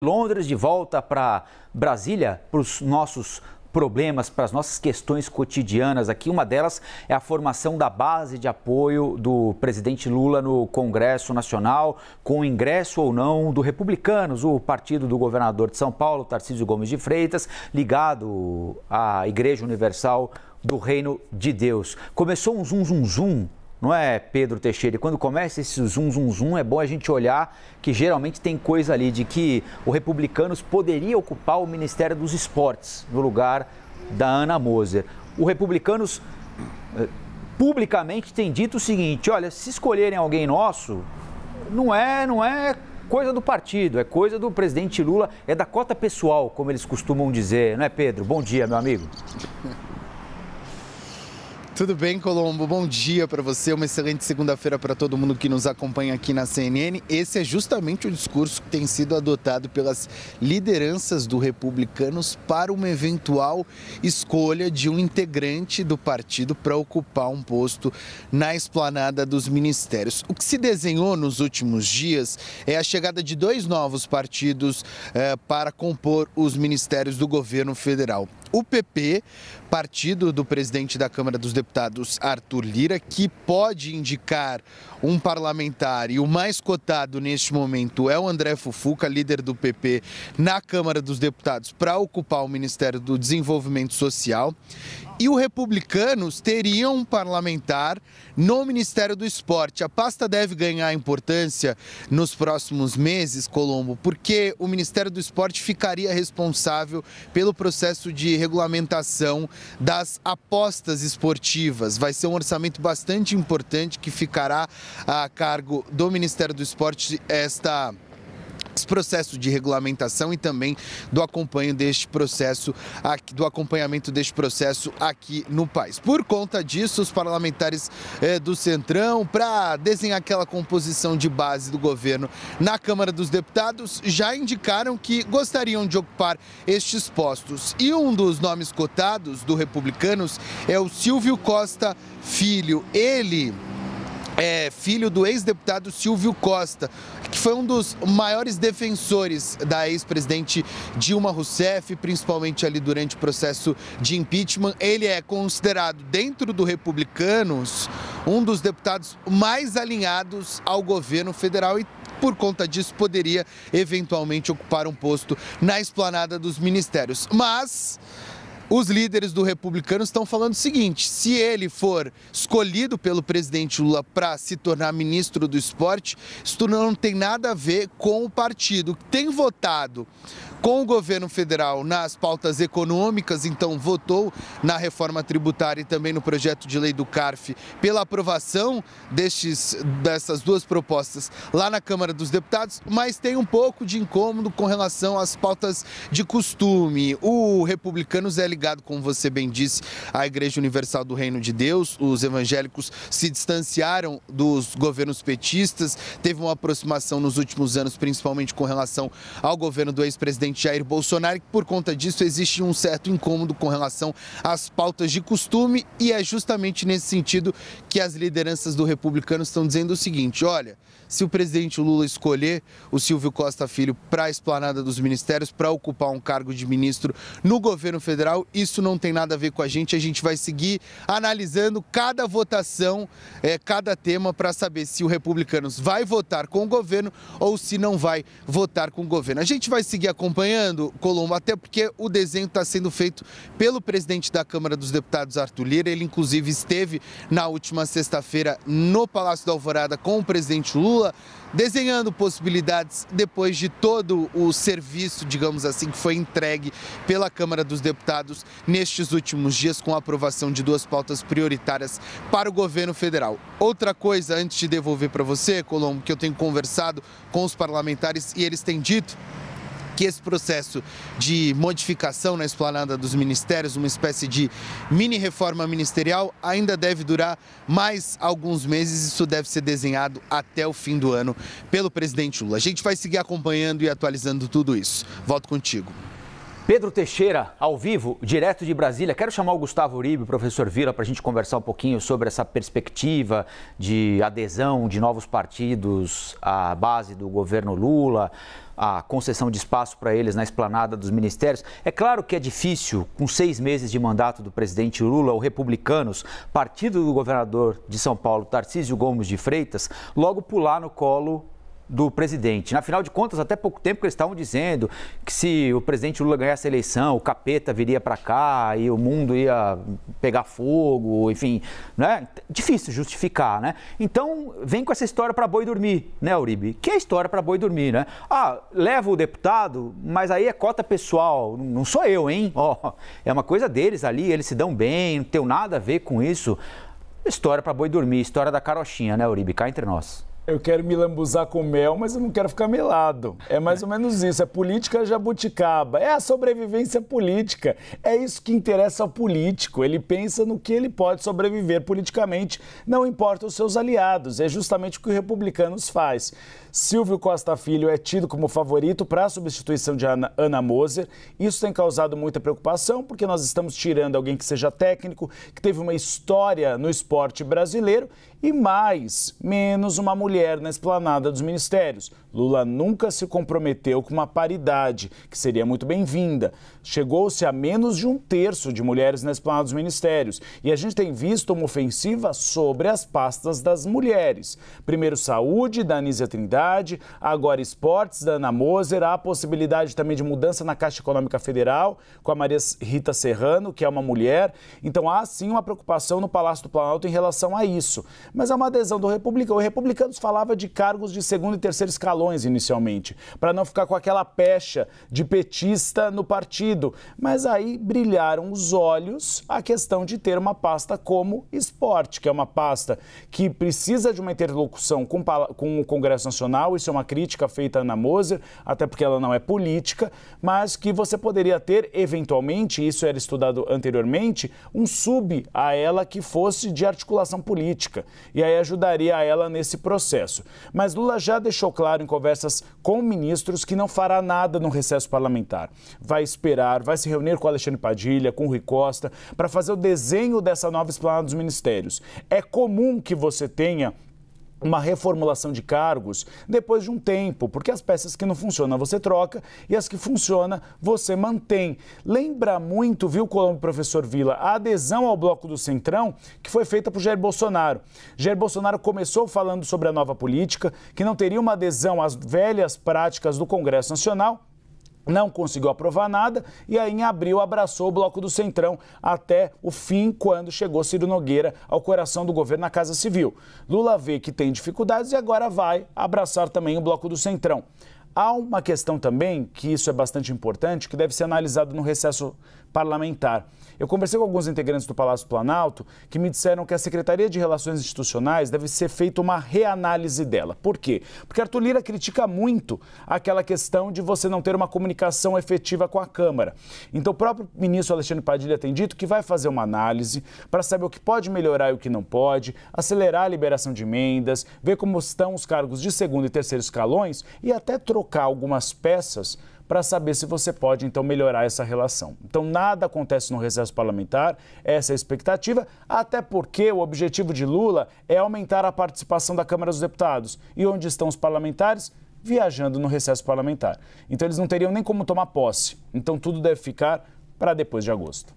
Londres, de volta para Brasília, para os nossos problemas, para as nossas questões cotidianas aqui. Uma delas é a formação da base de apoio do presidente Lula no Congresso Nacional, com ingresso ou não do Republicanos, o partido do governador de São Paulo, Tarcísio Gomes de Freitas, ligado à Igreja Universal do Reino de Deus. Começou um zum. Não é, Pedro Teixeira? E quando começa esse zum, é bom a gente olhar que geralmente tem coisa ali de que o Republicanos poderia ocupar o Ministério dos Esportes no lugar da Ana Moser. O Republicanos publicamente tem dito o seguinte: olha, se escolherem alguém nosso, não é coisa do partido, é coisa do presidente Lula, é da cota pessoal, como eles costumam dizer, não é, Pedro? Bom dia, meu amigo. Tudo bem, Colombo? Bom dia para você, uma excelente segunda-feira para todo mundo que nos acompanha aqui na CNN. Esse é justamente o discurso que tem sido adotado pelas lideranças do Republicanos para uma eventual escolha de um integrante do partido para ocupar um posto na esplanada dos ministérios. O que se desenhou nos últimos dias é a chegada de dois novos partidos para compor os ministérios do governo federal. O PP, partido do presidente da Câmara dos Deputados, Arthur Lira, que pode indicar um parlamentar, e o mais cotado neste momento é o André Fufuca, líder do PP na Câmara dos Deputados, para ocupar o Ministério do Desenvolvimento Social. E o Republicanos teria um parlamentar no Ministério do Esporte. A pasta deve ganhar importância nos próximos meses, Colombo, porque o Ministério do Esporte ficaria responsável pelo processo de regulamentação das apostas esportivas. Vai ser um orçamento bastante importante que ficará a cargo do Ministério do Esporte esse processo de regulamentação e também do acompanhamento deste processo aqui no país. Por conta disso, os parlamentares do Centrão, para desenhar aquela composição de base do governo na Câmara dos Deputados, já indicaram que gostariam de ocupar estes postos. E um dos nomes cotados do Republicanos é o Silvio Costa Filho. Ele é filho do ex-deputado Silvio Costa, que foi um dos maiores defensores da ex-presidente Dilma Rousseff, principalmente ali durante o processo de impeachment. Ele é considerado, dentro do Republicanos, um dos deputados mais alinhados ao governo federal e, por conta disso, poderia eventualmente ocupar um posto na esplanada dos ministérios. Mas os líderes do Republicanos estão falando o seguinte: se ele for escolhido pelo presidente Lula para se tornar ministro do esporte, isso não tem nada a ver com o partido. Tem votado com o governo federal nas pautas econômicas, então votou na reforma tributária e também no projeto de lei do CARF pela aprovação dessas duas propostas lá na Câmara dos Deputados, mas tem um pouco de incômodo com relação às pautas de costume. O Republicanos é ligado, como você bem disse, à Igreja Universal do Reino de Deus. Os evangélicos se distanciaram dos governos petistas, teve uma aproximação nos últimos anos, principalmente com relação ao governo do ex-presidente Jair Bolsonaro, e por conta disso existe um certo incômodo com relação às pautas de costume, e é justamente nesse sentido que as lideranças do Republicano estão dizendo o seguinte: olha, se o presidente Lula escolher o Silvio Costa Filho para a esplanada dos ministérios, para ocupar um cargo de ministro no governo federal, isso não tem nada a ver com a gente vai seguir analisando cada votação, cada tema, para saber se o Republicanos vai votar com o governo ou se não vai votar com o governo. A gente vai seguir acompanhando, Colombo, até porque o desenho está sendo feito pelo presidente da Câmara dos Deputados, Arthur Lira. Ele, inclusive, esteve na última sexta-feira no Palácio da Alvorada com o presidente Lula, desenhando possibilidades depois de todo o serviço, digamos assim, que foi entregue pela Câmara dos Deputados nestes últimos dias, com a aprovação de duas pautas prioritárias para o governo federal. Outra coisa, antes de devolver para você, Colombo, que eu tenho conversado com os parlamentares e eles têm dito que esse processo de modificação na esplanada dos ministérios, uma espécie de mini-reforma ministerial, ainda deve durar mais alguns meses. Isso deve ser desenhado até o fim do ano pelo presidente Lula. A gente vai seguir acompanhando e atualizando tudo isso. Volto contigo. Pedro Teixeira, ao vivo, direto de Brasília. Quero chamar o Gustavo Uribe, o professor Vila, para a gente conversar um pouquinho sobre essa perspectiva de adesão de novos partidos à base do governo Lula, a concessão de espaço para eles na esplanada dos ministérios. É claro que é difícil, com 6 meses de mandato do presidente Lula, o Republicanos, partido do governador de São Paulo, Tarcísio Gomes de Freitas, logo pular no colo do presidente. Afinal de contas, até pouco tempo que eles estavam dizendo que se o presidente Lula ganhasse a eleição, o capeta viria para cá e o mundo ia pegar fogo, enfim, né? Difícil justificar, né? Então, vem com essa história para boi dormir, né, Uribe? Que é história para boi dormir, né? Ah, leva o deputado, mas aí é cota pessoal, não sou eu, hein? Ó, é uma coisa deles ali, eles se dão bem, não tem nada a ver com isso. História para boi dormir, história da carochinha, né, Uribe? Cá entre nós. Eu quero me lambuzar com mel, mas eu não quero ficar melado. É mais ou menos isso. É política jabuticaba. É a sobrevivência política. É isso que interessa ao político. Ele pensa no que ele pode sobreviver politicamente. Não importa os seus aliados. É justamente o que o Republicanos faz. Silvio Costa Filho é tido como favorito para a substituição de Ana Moser. Isso tem causado muita preocupação, porque nós estamos tirando alguém que seja técnico, que teve uma história no esporte brasileiro e menos uma mulher na esplanada dos ministérios. Lula nunca se comprometeu com uma paridade, que seria muito bem-vinda. Chegou-se a menos de 1/3 de mulheres na esplanada dos ministérios. E a gente tem visto uma ofensiva sobre as pastas das mulheres. Primeiro saúde, da Anísia Trindade, agora esportes, da Ana Moser, há a possibilidade também de mudança na Caixa Econômica Federal, com a Maria Rita Serrano, que é uma mulher. Então há sim uma preocupação no Palácio do Planalto em relação a isso. Mas é uma adesão do Republicano. O Republicanos falava de cargos de segundo e terceiro escalões inicialmente, para não ficar com aquela pecha de petista no partido. Mas aí brilharam os olhos a questão de ter uma pasta como esporte, que é uma pasta que precisa de uma interlocução com o Congresso Nacional. Isso é uma crítica feita a Ana Moser, até porque ela não é política, mas que você poderia ter, eventualmente, isso era estudado anteriormente, um sub a ela que fosse de articulação política. E aí ajudaria a ela nesse processo. Mas Lula já deixou claro em conversas com ministros que não fará nada no recesso parlamentar. Vai esperar, vai se reunir com Alexandre Padilha, com Rui Costa, para fazer o desenho dessa nova esplanada dos ministérios. É comum que você tenha uma reformulação de cargos depois de um tempo, porque as peças que não funcionam você troca e as que funcionam você mantém. Lembra muito, viu, Colombo, professor Vila, a adesão ao bloco do Centrão que foi feita por Jair Bolsonaro. Jair Bolsonaro começou falando sobre a nova política, que não teria uma adesão às velhas práticas do Congresso Nacional. Não conseguiu aprovar nada e aí em abril abraçou o bloco do Centrão até o fim, quando chegou Ciro Nogueira ao coração do governo na Casa Civil. Lula vê que tem dificuldades e agora vai abraçar também o bloco do Centrão. Há uma questão também, que isso é bastante importante, que deve ser analisado no recesso parlamentar. Eu conversei com alguns integrantes do Palácio do Planalto que me disseram que a Secretaria de Relações Institucionais deve ser feita uma reanálise dela. Por quê? Porque Arthur Lira critica muito aquela questão de você não ter uma comunicação efetiva com a Câmara. Então o próprio ministro Alexandre Padilha tem dito que vai fazer uma análise para saber o que pode melhorar e o que não pode, acelerar a liberação de emendas, ver como estão os cargos de segundo e terceiro escalões e até trocar algumas peças para saber se você pode, então, melhorar essa relação. Então, nada acontece no recesso parlamentar, essa é a expectativa, até porque o objetivo de Lula é aumentar a participação da Câmara dos Deputados. E onde estão os parlamentares? Viajando no recesso parlamentar. Então, eles não teriam nem como tomar posse. Então, tudo deve ficar para depois de agosto.